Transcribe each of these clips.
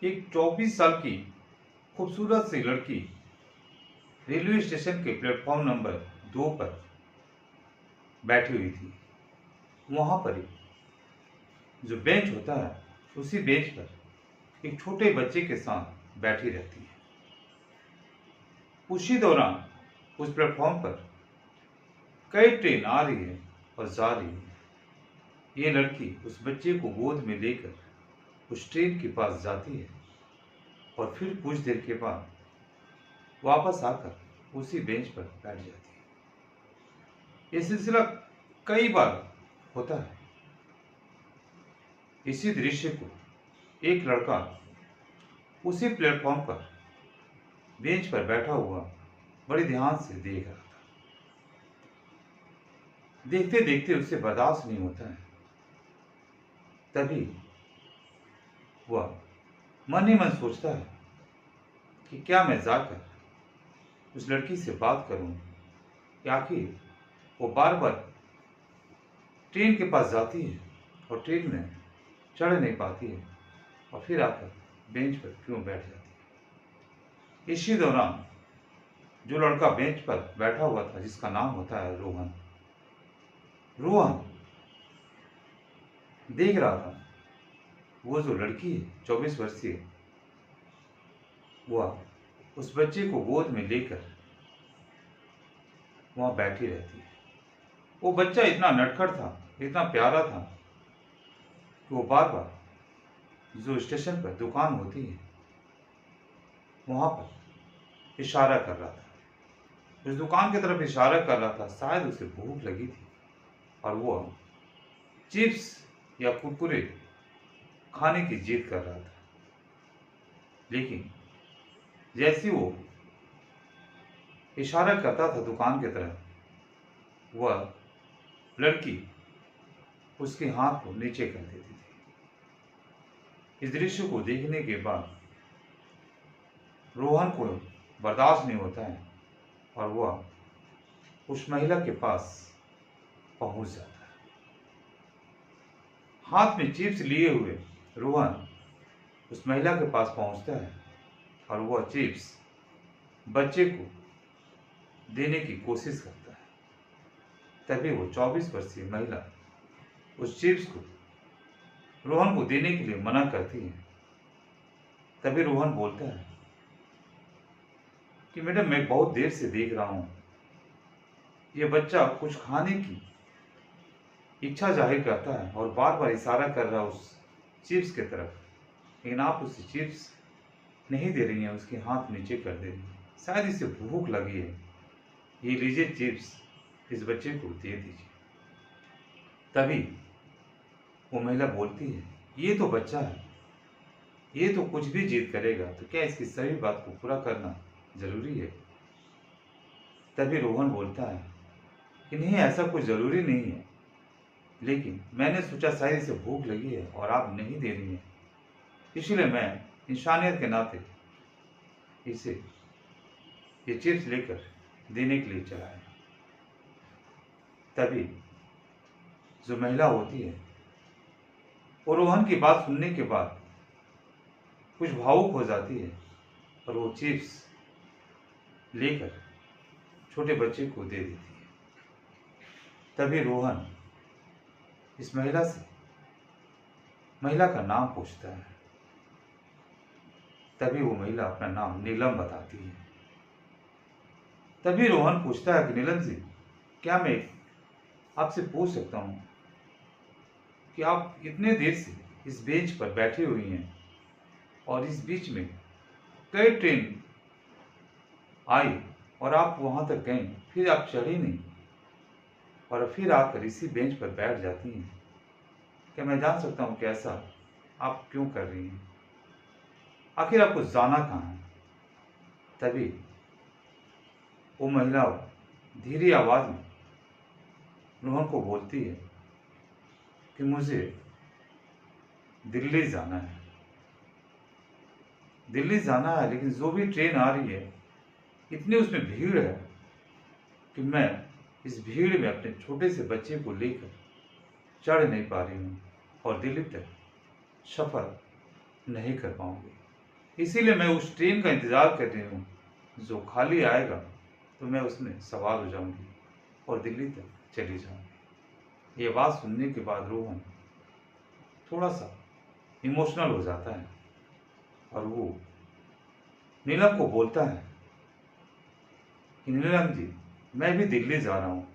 एक 24 साल की खूबसूरत सी लड़की रेलवे स्टेशन के प्लेटफॉर्म नंबर 2 पर बैठी हुई थी। वहां पर जो बेंच होता है, उसी बेंच पर एक छोटे बच्चे के साथ बैठी रहती है। उसी दौरान उस प्लेटफॉर्म पर कई ट्रेन आ रही है और जा रही है। ये लड़की उस बच्चे को गोद में लेकर उस ट्रेन के पास जाती है और फिर कुछ देर के बाद वापस आकर उसी बेंच पर बैठ जाती है। ये सिलसिला कई बार होता है। इसी दृश्य को एक लड़का उसी प्लेटफॉर्म पर बेंच पर बैठा हुआ बड़े ध्यान से देख रहा था। देखते देखते उसे बर्दाश्त नहीं होता है। तभी वह मन ही मन सोचता है कि क्या मैं जाकर उस लड़की से बात करूं, या आखिर वो बार बार ट्रेन के पास जाती है और ट्रेन में चढ़ नहीं पाती है और फिर आकर बेंच पर क्यों बैठ जाती है। इसी दौरान जो लड़का बेंच पर बैठा हुआ था, जिसका नाम होता है रोहन, रोहन देख रहा था वो जो लड़की है 24 वर्षीय, वह उस बच्चे को गोद में लेकर वहां बैठी रहती है। वो बच्चा इतना नटखट था, इतना प्यारा था कि वो बार बार जो स्टेशन पर दुकान होती है वहां पर इशारा कर रहा था। उस दुकान की तरफ इशारा कर रहा था। शायद उसे भूख लगी थी और वो चिप्स या कुरकुरे खाने की जिद कर रहा था। लेकिन जैसे वो इशारा करता था दुकान की तरफ, वह लड़की उसके हाथ को नीचे कर देती थी। इस दृश्य को देखने के बाद रोहन को बर्दाश्त नहीं होता है और वह उस महिला के पास पहुंच जाता है। हाथ में चिप्स लिए हुए रोहन उस महिला के पास पहुंचता है और वह चिप्स बच्चे को देने की कोशिश करता है। तभी वो 24 वर्षीय महिला उस चिप्स को रोहन को देने के लिए मना करती है। तभी रोहन बोलता है कि मैडम, मैं बहुत देर से देख रहा हूं, ये बच्चा कुछ खाने की इच्छा जाहिर करता है और बार बार इशारा कर रहा है उस चिप्स की तरफ, लेकिन आप उसे चिप्स नहीं दे रही हैं, उसके हाथ नीचे कर दे रही हैं। शायद इसे भूख लगी है, ये लीजिए चिप्स, इस बच्चे को दे दीजिए। तभी वो महिला बोलती है, ये तो बच्चा है, ये तो कुछ भी जिद करेगा, तो क्या इसकी सभी बात को पूरा करना जरूरी है। तभी रोहन बोलता है कि नहीं, ऐसा कुछ जरूरी नहीं है, लेकिन मैंने सोचा शायद इसे भूख लगी है और आप नहीं दे रही हैं, इसलिए मैं इंसानियत के नाते इसे ये चिप्स लेकर देने के लिए चला है। तभी जो महिला होती है वो रोहन की बात सुनने के बाद कुछ भावुक हो जाती है और वो चिप्स लेकर छोटे बच्चे को दे देती है। तभी रोहन इस महिला से महिला का नाम पूछता है। तभी वो महिला अपना नाम नीलम बताती है। तभी रोहन पूछता है कि नीलम जी, क्या मैं आपसे पूछ सकता हूं कि आप इतने देर से इस बेंच पर बैठी हुई हैं और इस बीच में कई ट्रेन आई और आप वहां तक गए, फिर आप चढ़ी नहीं और फिर आकर इसी बेंच पर बैठ जाती हैं। क्या मैं जान सकता हूं कि ऐसा आप क्यों कर रही हैं? आखिर आपको जाना कहाँ है? तभी वो महिला धीरे आवाज में रोहन को बोलती है कि मुझे दिल्ली जाना है। दिल्ली जाना है, लेकिन जो भी ट्रेन आ रही है इतनी उसमें भीड़ है कि मैं इस भीड़ में अपने छोटे से बच्चे को लेकर चढ़ नहीं पा रही हूँ और दिल्ली तक सफर नहीं कर पाऊंगी। इसीलिए मैं उस ट्रेन का इंतजार कर रही हूँ जो खाली आएगा, तो मैं उसमें सवार हो जाऊंगी और दिल्ली तक चली जाऊंगी। ये बात सुनने के बाद रोहन थोड़ा सा इमोशनल हो जाता है और वो नीलम को बोलता है कि नीलम जी, मैं भी दिल्ली जा रहा हूँ।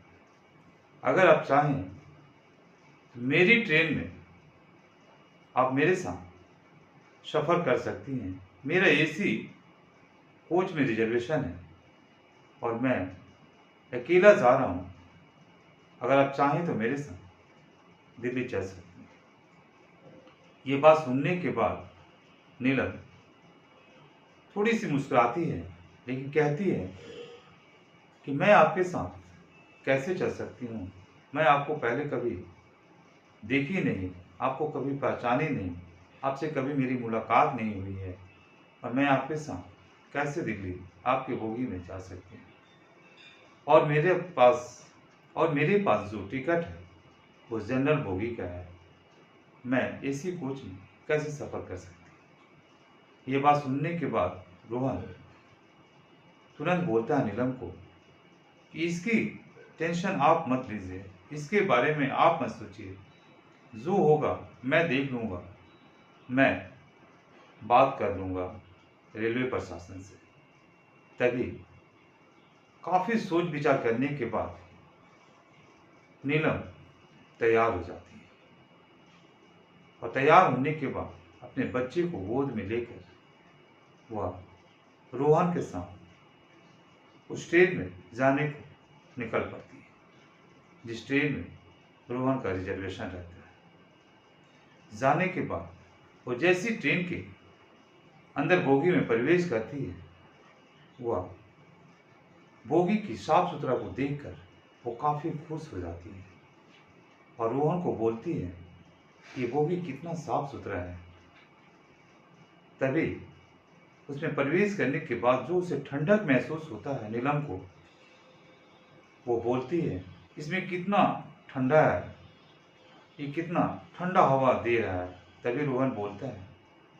अगर आप चाहें तो मेरी ट्रेन में आप मेरे साथ सफ़र कर सकती हैं। मेरा एसी कोच में रिजर्वेशन है और मैं अकेला जा रहा हूँ। अगर आप चाहें तो मेरे साथ दिल्ली चल सकती हैं। ये बात सुनने के बाद नीलम थोड़ी सी मुस्कुराती है, लेकिन कहती है कि मैं आपके साथ कैसे चल सकती हूँ। मैं आपको पहले कभी देखी नहीं, आपको कभी पहचानी नहीं, आपसे कभी मेरी मुलाकात नहीं हुई है और मैं आपके साथ कैसे दिल्ली आपके बोगी में जा सकती हूँ। और मेरे पास जो टिकट है वो जनरल बोगी का है। मैं एसी कोच में कैसे सफ़र कर सकती हूँ। ये बात सुनने के बाद रोहन तुरंत बोलता है नीलम को कि इसकी टेंशन आप मत लीजिए, इसके बारे में आप मत सोचिए, जो होगा मैं देख लूँगा, मैं बात कर लूँगा रेलवे प्रशासन से। तभी काफ़ी सोच विचार करने के बाद नीलम तैयार हो जाती है और तैयार होने के बाद अपने बच्चे को गोद में लेकर वह रोहन के साथ उस ट्रेन में जाने को निकल पड़ती है जिस ट्रेन में रोहन का रिजर्वेशन रहता है। जाने के बाद वो जैसी ट्रेन के अंदर बोगी में प्रवेश करती है, वह बोगी की साफ सुथरा को देखकर वो काफ़ी खुश हो जाती है और रोहन को बोलती है कि बोगी कितना साफ सुथरा है। तभी उसमें प्रवेश करने के बाद जो उसे ठंडक महसूस होता है नीलम को, वो बोलती है इसमें कितना ठंडा है, ये कितना ठंडा हवा दे रहा है। तभी रोहन बोलता है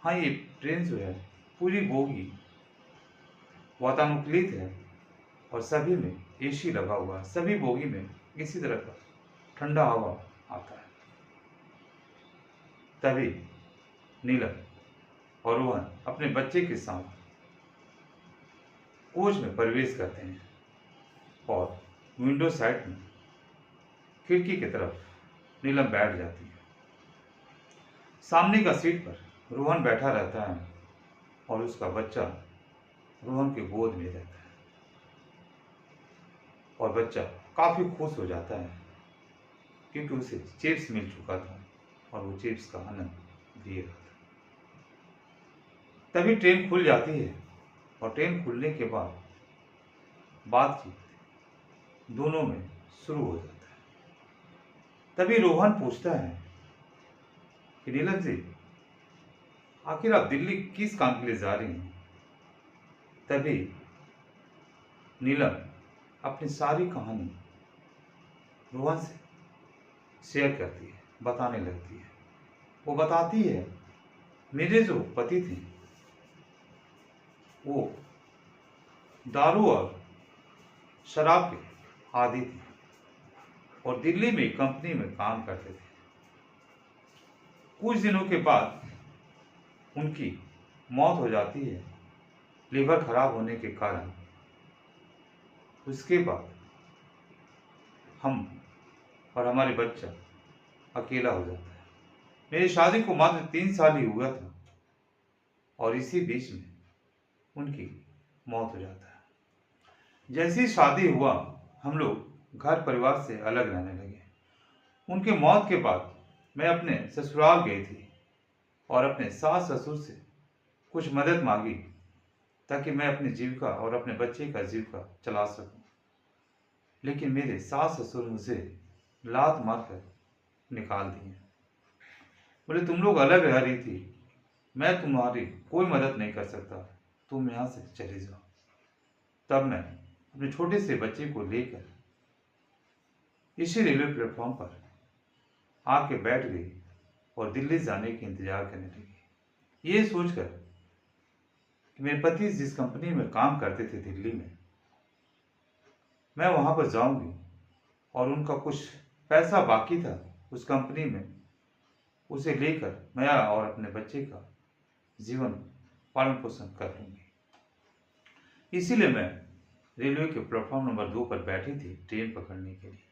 हाँ, ये ट्रेन जो है पूरी बोगी वातानुकूलित है और सभी में एसी लगा हुआ है, सभी बोगी में इसी तरह का ठंडा हवा आता है। तभी नीलम और रोहन अपने बच्चे के साथ कोच में प्रवेश करते हैं और विंडो साइड में खिड़की की तरफ नीलम बैठ जाती है। सामने का सीट पर रोहन बैठा रहता है और उसका बच्चा रोहन के गोद में रहता है और बच्चा काफ़ी खुश हो जाता है क्योंकि उसे चिप्स मिल चुका था और वो चिप्स का आनंद लिए रहा था। तभी ट्रेन खुल जाती है और ट्रेन खुलने के बाद बातचीत दोनों में शुरू हो जाता है। तभी रोहन पूछता है कि नीलम जी, आखिर आप दिल्ली किस काम के लिए जा रही हैं। तभी नीलम अपनी सारी कहानी रोहन से शेयर करती है, बताने लगती है। वो बताती है मेरे जो पति थे वो दारू और शराब के आदी थे और दिल्ली में कंपनी में काम करते थे। कुछ दिनों के बाद उनकी मौत हो जाती है लीवर खराब होने के कारण। उसके बाद हम और हमारे बच्चा अकेला हो जाता है। मेरी शादी को मात्र 3 साल ही हुआ था और इसी बीच में उनकी मौत हो जाता है। जैसी शादी हुआ हम लोग घर परिवार से अलग रहने लगे। उनके मौत के बाद मैं अपने ससुराल गई थी और अपने सास ससुर से कुछ मदद मांगी ताकि मैं अपनी जीविका और अपने बच्चे का जीविका चला सकूं। लेकिन मेरे सास ससुर मुझे लात मारकर निकाल दिए। बोले तुम लोग अलग रह रही थी, मैं तुम्हारी कोई मदद नहीं कर सकता, तुम यहाँ से चले जाओ। तब मैं अपने छोटे से बच्चे को लेकर इसी रेलवे प्लेटफॉर्म पर आके बैठ गई और दिल्ली जाने के इंतजार करने लगी। ये सोचकर कि मेरे पति जिस कंपनी में काम करते थे दिल्ली में, मैं वहाँ पर जाऊँगी और उनका कुछ पैसा बाकी था उस कंपनी में, उसे लेकर मैं और अपने बच्चे का जीवन पालन पोषण कर लूँगी। इसीलिए मैं रेलवे के प्लेटफॉर्म नंबर 2 पर बैठी थी ट्रेन पकड़ने के लिए,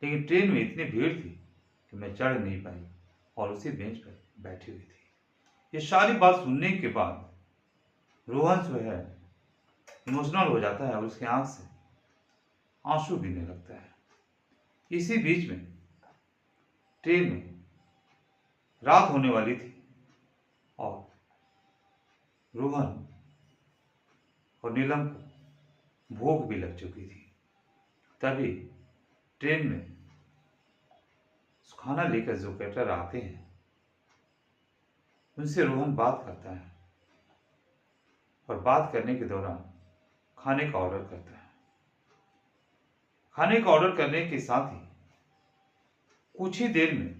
लेकिन ट्रेन में इतनी भीड़ थी कि मैं चढ़ नहीं पाई और उसी बेंच पर बैठी हुई थी। ये सारी बात सुनने के बाद रोहन जो है इमोशनल हो जाता है और उसकी आंख से आंसू गिरने लगता है। इसी बीच में ट्रेन में रात होने वाली थी और रोहन और नीलम को भूख भी लग चुकी थी। तभी ट्रेन में खाना लेकर जो कैटर आते हैं उनसे रोहन बात करता है और बात करने के दौरान खाने का ऑर्डर करता है। खाने का ऑर्डर करने के साथ ही कुछ ही देर में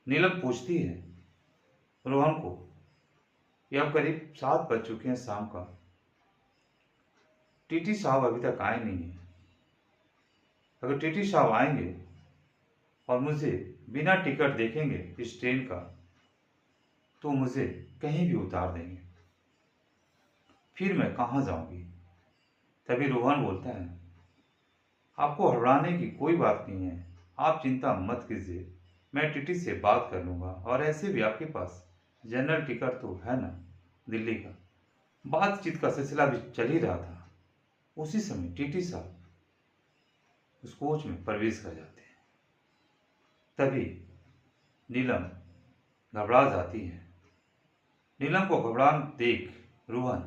नीलम पूछती है रोहन को, ये अब करीब 7 बज चुके हैं शाम का, टीटी साहब अभी तक आए नहीं है। अगर टीटी साहब आएंगे और मुझे बिना टिकट देखेंगे इस ट्रेन का, तो मुझे कहीं भी उतार देंगे, फिर मैं कहाँ जाऊंगी। तभी रोहन बोलता है, आपको घबराने की कोई बात नहीं है, आप चिंता मत कीजिए, मैं टीटी से बात कर लूंगा, और ऐसे भी आपके पास जनरल टिकट तो है ना दिल्ली का। बातचीत का सिलसिला भी चल ही रहा था। उसी समय टीटी साहब उस कोच में प्रवेश कर जाते हैं। तभी नीलम घबरा जाती है। नीलम को घबरा देख रोहन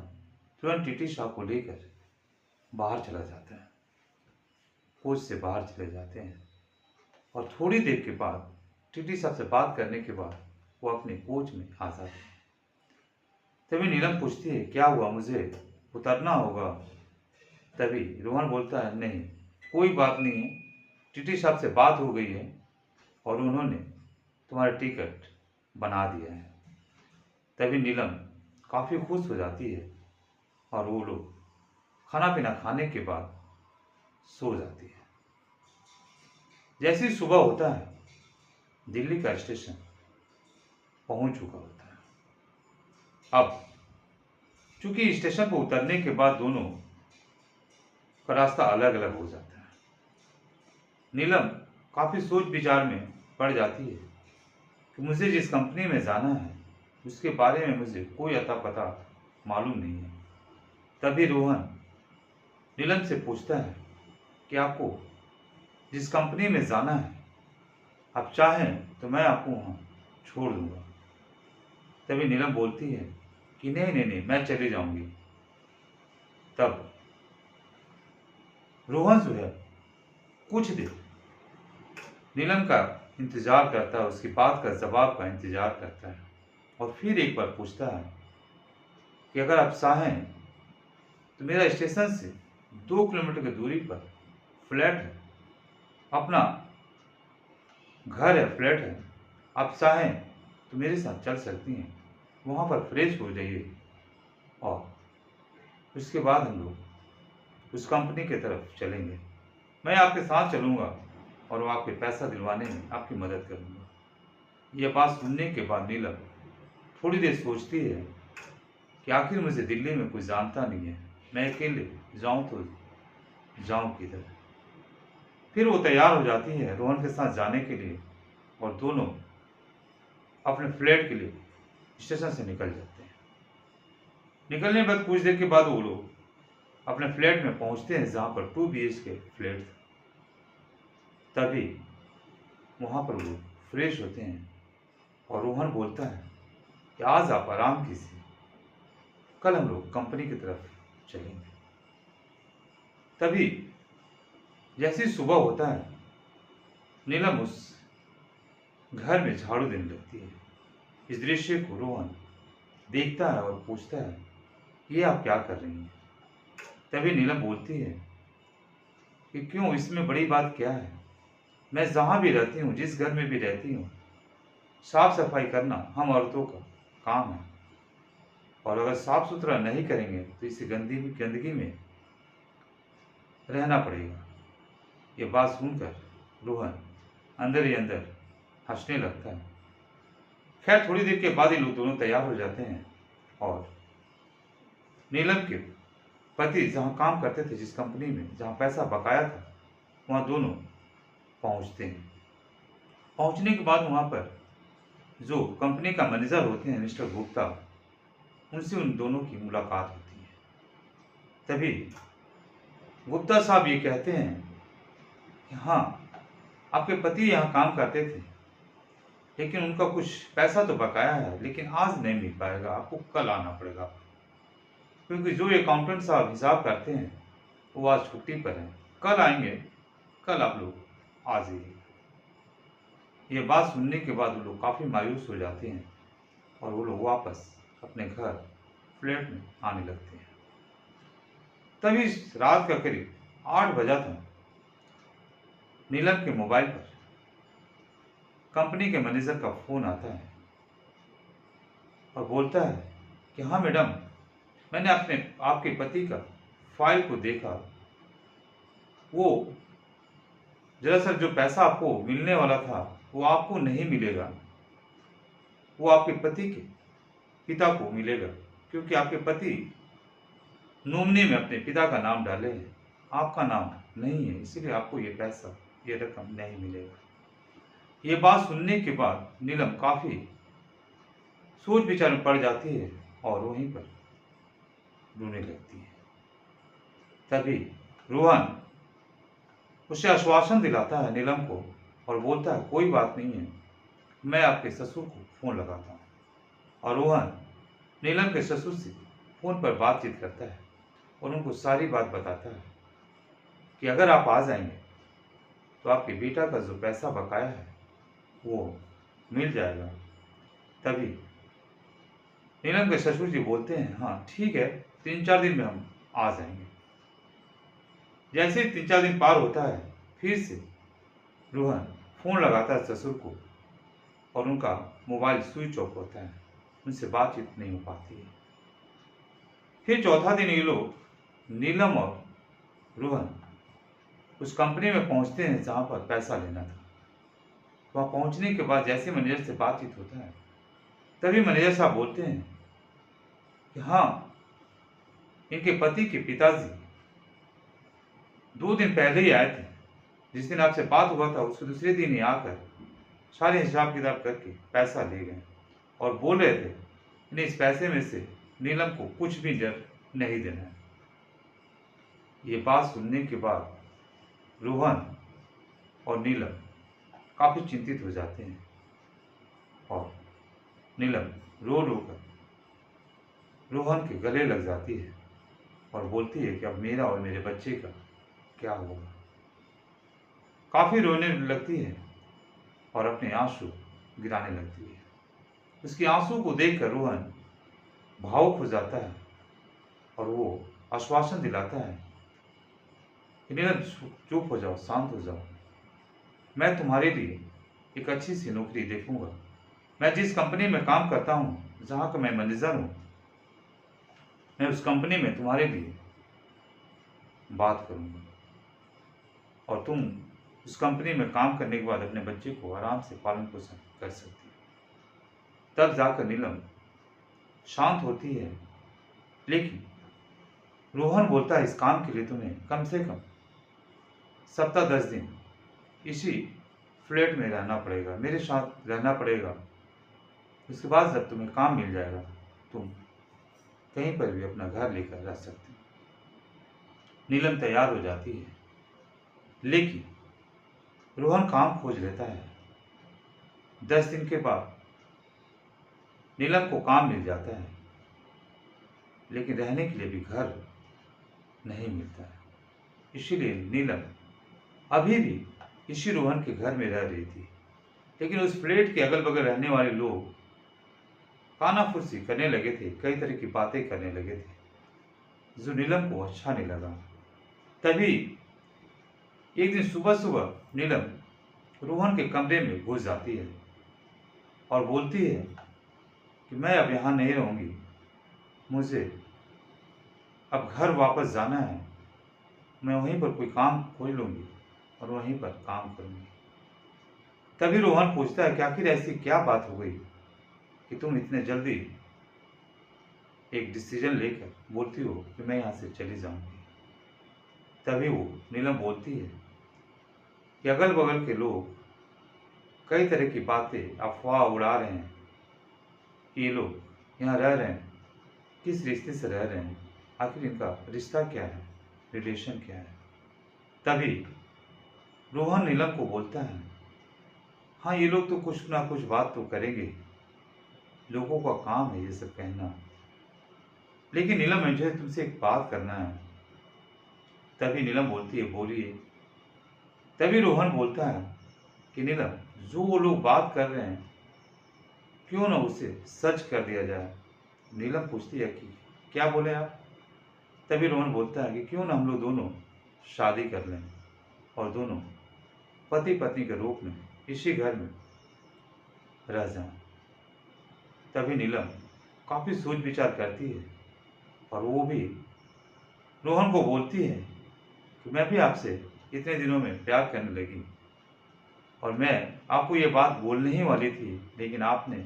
तुरंत टीटी साहब को लेकर बाहर चला जाता है। कोच से बाहर चले जाते हैं और थोड़ी देर के बाद टीटी साहब से बात करने के बाद वो अपने कोच में आ जाते हैं। तभी नीलम पूछती है, क्या हुआ, मुझे उतरना होगा? तभी रोहन बोलता है, नहीं कोई बात नहीं है, टीटी साहब से बात हो गई है और उन्होंने तुम्हारा टिकट बना दिया है। तभी नीलम काफ़ी खुश हो जाती है और वो लोग खाना पीना खाने के बाद सो जाती है। जैसे ही सुबह होता है दिल्ली का स्टेशन पहुंच चुका होता है। अब चूंकि स्टेशन पर उतरने के बाद दोनों का रास्ता अलग अलग हो जाता है। नीलम काफ़ी सोच विचार में पड़ जाती है कि मुझे जिस कंपनी में जाना है उसके बारे में मुझे कोई अता पता मालूम नहीं है। तभी रोहन नीलम से पूछता है कि आपको जिस कंपनी में जाना है, आप चाहें तो मैं आपको वहाँ छोड़ दूंगा। तभी नीलम बोलती है कि नहीं नहीं नहीं, मैं चली जाऊंगी। तब रोहन जो है कुछ देर नीलम का इंतजार करता है, उसकी बात का जवाब का इंतजार करता है और फिर एक बार पूछता है कि अगर आप चाहें तो मेरा स्टेशन से 2 किलोमीटर की दूरी पर फ्लैट है, अपना घर है, फ्लैट है, आप चाहें तो मेरे साथ चल सकती हैं, वहाँ पर फ्रेश हो जाइए और उसके बाद हम लोग उस कंपनी की तरफ चलेंगे। मैं आपके साथ चलूँगा और वो आपके पैसा दिलवाने में आपकी मदद करूँगा। यह बात सुनने के बाद नीलम थोड़ी देर सोचती है कि आखिर मुझे दिल्ली में कोई जानता नहीं है, मैं अकेले जाऊँ तो जाऊँ किधर। फिर वो तैयार हो जाती है रोहन के साथ जाने के लिए और दोनों अपने फ्लैट के लिए स्टेशन से निकल जाते हैं। निकलने के बाद कुछ देर के बाद वो लोग अपने फ्लैट में पहुंचते हैं जहाँ पर 2 BHK फ्लैट था। तभी वहाँ पर वो फ्रेश होते हैं और रोहन बोलता है कि आज आप आराम कीजिए, कल हम लोग कंपनी की तरफ चलेंगे। तभी जैसे ही सुबह होता है नीलम उस घर में झाड़ू देने लगती है। इस दृश्य को रोहन देखता है और पूछता है, ये आप क्या कर रही हैं? तभी नीलम बोलती है कि क्यों, इसमें बड़ी बात क्या है, मैं जहाँ भी रहती हूँ, जिस घर में भी रहती हूँ, साफ सफाई करना हम औरतों का काम है। और अगर साफ सुथरा नहीं करेंगे तो इस गंदगी में रहना पड़ेगा। ये बात सुनकर रोहन अंदर ही अंदर हंसने लगता है। खैर थोड़ी देर के बाद ये लोग दोनों तैयार हो जाते हैं और नीलम के पति जहाँ काम करते थे, जिस कंपनी में जहाँ पैसा बकाया था, वहाँ दोनों पहुँचते हैं। पहुँचने के बाद वहाँ पर जो कंपनी का मैनेजर होते हैं मिस्टर गुप्ता, उनसे उन दोनों की मुलाकात होती है। तभी गुप्ता साहब ये कहते हैं कि हाँ, आपके पति यहाँ काम करते थे, लेकिन उनका कुछ पैसा तो बकाया है, लेकिन आज नहीं मिल पाएगा, आपको कल आना पड़ेगा, क्योंकि जो अकाउंटेंट साहब हिसाब करते हैं वो आज छुट्टी पर हैं। कल आएंगे, कल आप लोग आ जाइए। ये बात सुनने के बाद वो लोग काफ़ी मायूस हो जाते हैं और वो लोग वापस अपने घर फ्लैट में आने लगते हैं। तभी रात का करीब 8 बजा था। नीलम के मोबाइल पर कंपनी के मैनेजर का फोन आता है और बोलता है कि हाँ मैडम, मैंने आपके पति का फाइल को देखा। वो दरअसल जो पैसा आपको मिलने वाला था वो आपको नहीं मिलेगा, वो आपके पति के पिता को मिलेगा, क्योंकि आपके पति नॉमिनी में अपने पिता का नाम डाले हैं, आपका नाम नहीं है, इसीलिए आपको ये पैसा, ये रकम नहीं मिलेगा। ये बात सुनने के बाद नीलम काफी सोच विचार में पड़ जाती है और वहीं पर रोने लगती है। तभी रोहन उसे आश्वासन दिलाता है नीलम को और बोलता है कोई बात नहीं है, मैं आपके ससुर को फोन लगाता हूँ। और रोहन नीलम के ससुर से फोन पर बातचीत करता है और उनको सारी बात बताता है कि अगर आप आ जाएंगे तो आपके बेटा का जो पैसा बकाया है वो मिल जाएगा। तभी नीलम के ससुर जी बोलते हैं हाँ ठीक है, 3-4 दिन में हम आ जाएंगे। जैसे ही 3-4 दिन पार होता है, फिर से रोहन फोन लगाता है ससुर को और उनका मोबाइल स्विच ऑफ होता है, उनसे बातचीत नहीं हो पाती है। फिर चौथा दिन ये लोग नीलम और रोहन उस कंपनी में पहुंचते हैं जहां पर पैसा लेना था। वहां पहुंचने के बाद जैसे मैनेजर से बातचीत होता है, तभी मैनेजर साहब बोलते हैं कि हाँ, इनके पति के पिताजी 2 दिन पहले ही आए थे। जिस दिन आपसे बात हुआ था उसके दूसरे दिन ही आकर सारे हिसाब किताब करके पैसा ले गए और बोल रहे थे इन्हें इस पैसे में से नीलम को कुछ भी नहीं देना है। ये बात सुनने के बाद रोहन और नीलम काफी चिंतित हो जाते हैं और नीलम रो रो कर रोहन के गले लग जाती है और बोलती है कि अब मेरा और मेरे बच्चे का क्या होगा। काफी रोने लगती है और अपने आंसू गिराने लगती है। उसके आंसू को देखकर रोहन भावुक हो जाता है और वो आश्वासन दिलाता है कि नीलम चुप हो जाओ, शांत हो जाओ, मैं तुम्हारे लिए एक अच्छी सी नौकरी देखूंगा। मैं जिस कंपनी में काम करता हूँ, जहाँ का मैं मैनेजर हूँ, मैं उस कंपनी में तुम्हारे लिए बात करूंगा और तुम उस कंपनी में काम करने के बाद अपने बच्चे को आराम से पालन पोषण कर सकती हो। तब जाकर नीलम शांत होती है, लेकिन रोहन बोलता है इस काम के लिए तुम्हें कम से कम सप्ताह 10 दिन इसी फ्लैट में रहना पड़ेगा, मेरे साथ रहना पड़ेगा। उसके बाद जब तुम्हें काम मिल जाएगा तुम कहीं पर भी अपना घर लेकर रह सकते हो। नीलम तैयार हो जाती है, लेकिन रोहन काम खोज लेता है। 10 दिन के बाद नीलम को काम मिल जाता है, लेकिन रहने के लिए भी घर नहीं मिलता है। इसीलिए नीलम अभी भी इसी रोहन के घर में रह रही थी, लेकिन उस फ्लैट के अगल बगल रहने वाले लोग कानाफूसी करने लगे थे, कई तरह की बातें करने लगे थे, जो नीलम को अच्छा नहीं लगा। तभी एक दिन सुबह सुबह नीलम रोहन के कमरे में घुस जाती है और बोलती है कि मैं अब यहाँ नहीं रहूंगी, मुझे अब घर वापस जाना है, मैं वहीं पर कोई काम खोज लूंगी और वहीं पर काम करूंगी। तभी रोहन पूछता है कि आखिर ऐसी क्या बात हो गई कि तुम इतने जल्दी एक डिसीजन लेकर बोलती हो कि मैं यहाँ से चली जाऊंगी। तभी वो नीलम बोलती है कि अगल बगल के लोग कई तरह की बातें अफवाह उड़ा रहे हैं कि ये लोग यहाँ रह रहे हैं, किस रिश्ते से रह रहे हैं, आखिर इनका रिश्ता क्या है, रिलेशन क्या है। तभी रोहन नीलम को बोलता है, हाँ ये लोग तो कुछ ना कुछ बात तो करेंगे, लोगों का काम है ये सब कहना, लेकिन नीलम मुझे तुमसे एक बात करना है। तभी नीलम बोलती है, बोलिए। तभी रोहन बोलता है कि नीलम, जो वो लोग बात कर रहे हैं क्यों ना उसे सच कर दिया जाए। नीलम पूछती है कि क्या बोले आप। तभी रोहन बोलता है कि क्यों ना हम लोग दोनों शादी कर लें और दोनों पति पत्नी के रूप में इसी घर में रह जाएं। तभी नीलम काफी सोच विचार करती है और वो भी रोहन को बोलती है कि मैं भी आपसे इतने दिनों में प्यार करने लगी और मैं आपको ये बात बोलने ही वाली थी, लेकिन आपने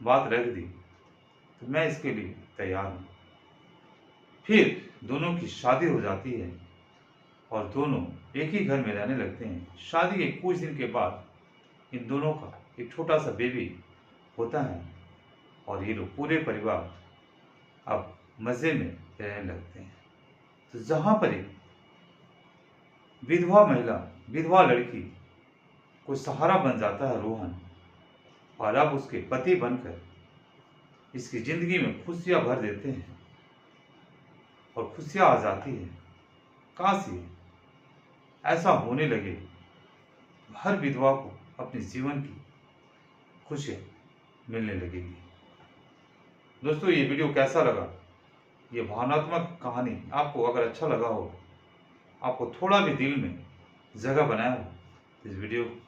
बात रख दी, तो मैं इसके लिए तैयार हूँ। फिर दोनों की शादी हो जाती है और दोनों एक ही घर में रहने लगते हैं। शादी के कुछ दिन के बाद इन दोनों का एक छोटा सा बेबी होता है और ये लोग पूरे परिवार अब मजे में रहने लगते हैं। तो जहां पर एक विधवा महिला, विधवा लड़की को सहारा बन जाता है रोहन, और अब उसके पति बनकर इसकी जिंदगी में खुशियां भर देते हैं और खुशियां आ जाती है। काश ये ऐसा होने लगे, हर विधवा को अपने जीवन की खुशियां मिलने लगेगी। दोस्तों, ये वीडियो कैसा लगा, ये भावनात्मक कहानी आपको अगर अच्छा लगा हो, आपको थोड़ा भी दिल में जगह बनाया हो, तो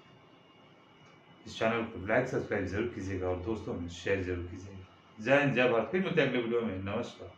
इस चैनल को लाइक सब्सक्राइब जरूर कीजिएगा और दोस्तों में शेयर जरूर कीजिएगा। जय हिंद, जय भारत। फिर मिलते हैं अगले वीडियो में। नमस्कार।